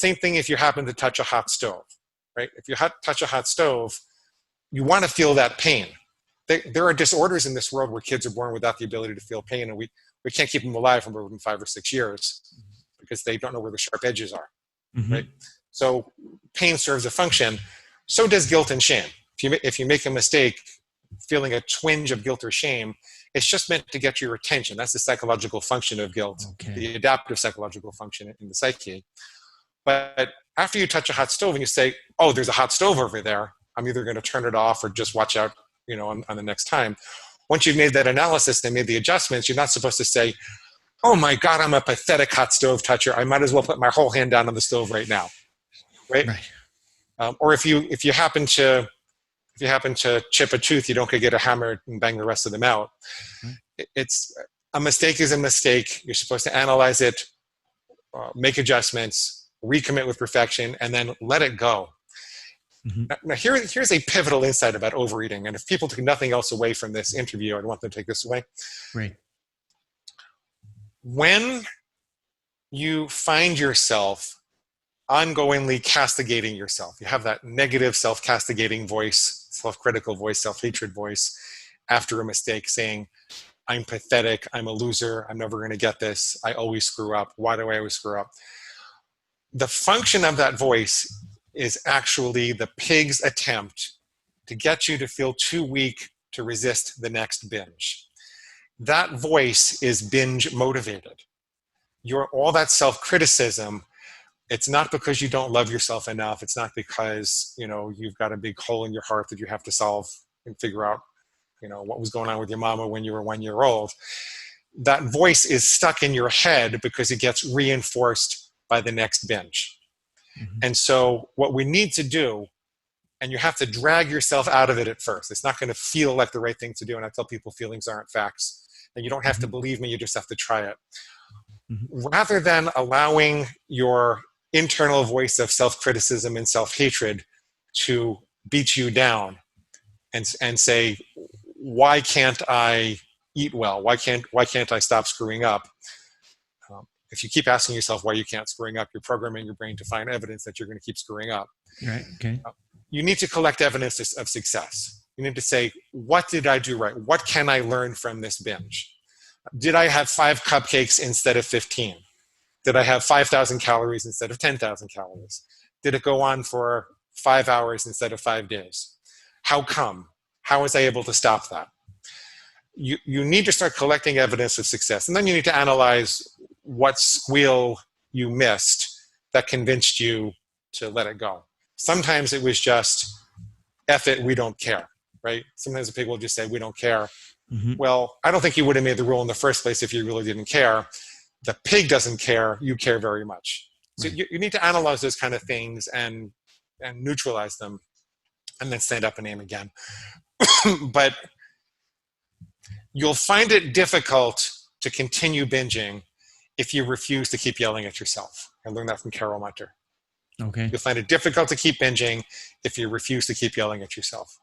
Same thing if you happen to touch a hot stove, right? If you touch a hot stove, you want to feel that pain. There are disorders in this world where kids are born without the ability to feel pain, and we can't keep them alive for more than 5 or 6 years because they don't know where the sharp edges are, right? So pain serves a function. So does guilt and shame. If you make a mistake, feeling a twinge of guilt or shame, it's just meant to get your attention. That's the psychological function of guilt, the adaptive psychological function in the psyche. But after you touch a hot stove and you say, oh, there's a hot stove over there, I'm either going to turn it off or just watch out, on the next time. Once you've made that analysis and made the adjustments, you're not supposed to say, oh my God, I'm a pathetic hot stove toucher. I might as well put my whole hand down on the stove right now, right? Or if you happen to chip a tooth, you don't get a hammer and bang the rest of them out. It's a mistake is a mistake. You're supposed to analyze it, make adjustments, recommit with perfection, and then let it go. Now here's a pivotal insight about overeating. And if people took nothing else away from this interview, I'd want them to take this away. Right. When you find yourself ongoingly castigating yourself, you have that negative self-castigating voice, self-critical voice, self-hatred voice after a mistake saying, I'm pathetic, I'm a loser, I'm never going to get this, I always screw up, why do I always screw up? The function of that voice is actually the pig's attempt to get you to feel too weak to resist the next binge. That voice is binge motivated. All that self-criticism, it's not because you don't love yourself enough. It's not because, you've got a big hole in your heart that you have to solve and figure out, what was going on with your mama when you were 1 year old. That voice is stuck in your head because it gets reinforced by the next binge. And so what we need to do, and you have to drag yourself out of it at first. It's not going to feel like the right thing to do. And I tell people feelings aren't facts. And you don't have to believe me, you just have to try it. Rather than allowing your internal voice of self-criticism and self-hatred to beat you down and say, why can't I eat well? Why can't I stop screwing up? If you keep asking yourself why you can't screwing up, you're programming your brain to find evidence that you're going to keep screwing up. Right. Okay. You need to collect evidence of success. You need to say, what did I do right? What can I learn from this binge? Did I have 5 cupcakes instead of 15? Did I have 5,000 calories instead of 10,000 calories? Did it go on for 5 hours instead of 5 days? How come? How was I able to stop that? You need to start collecting evidence of success. And then you need to analyze what squeal you missed that convinced you to let it go. Sometimes it was just, F it, we don't care, right? Sometimes the pig will just say, we don't care. Well, I don't think you would have made the rule in the first place if you really didn't care. The pig doesn't care, you care very much. So you need to analyze those kind of things and neutralize them and then stand up and aim again. But you'll find it difficult to continue binging if you refuse to keep yelling at yourself. I learned that from Carol Munter. Okay. You'll find it difficult to keep binging if you refuse to keep yelling at yourself.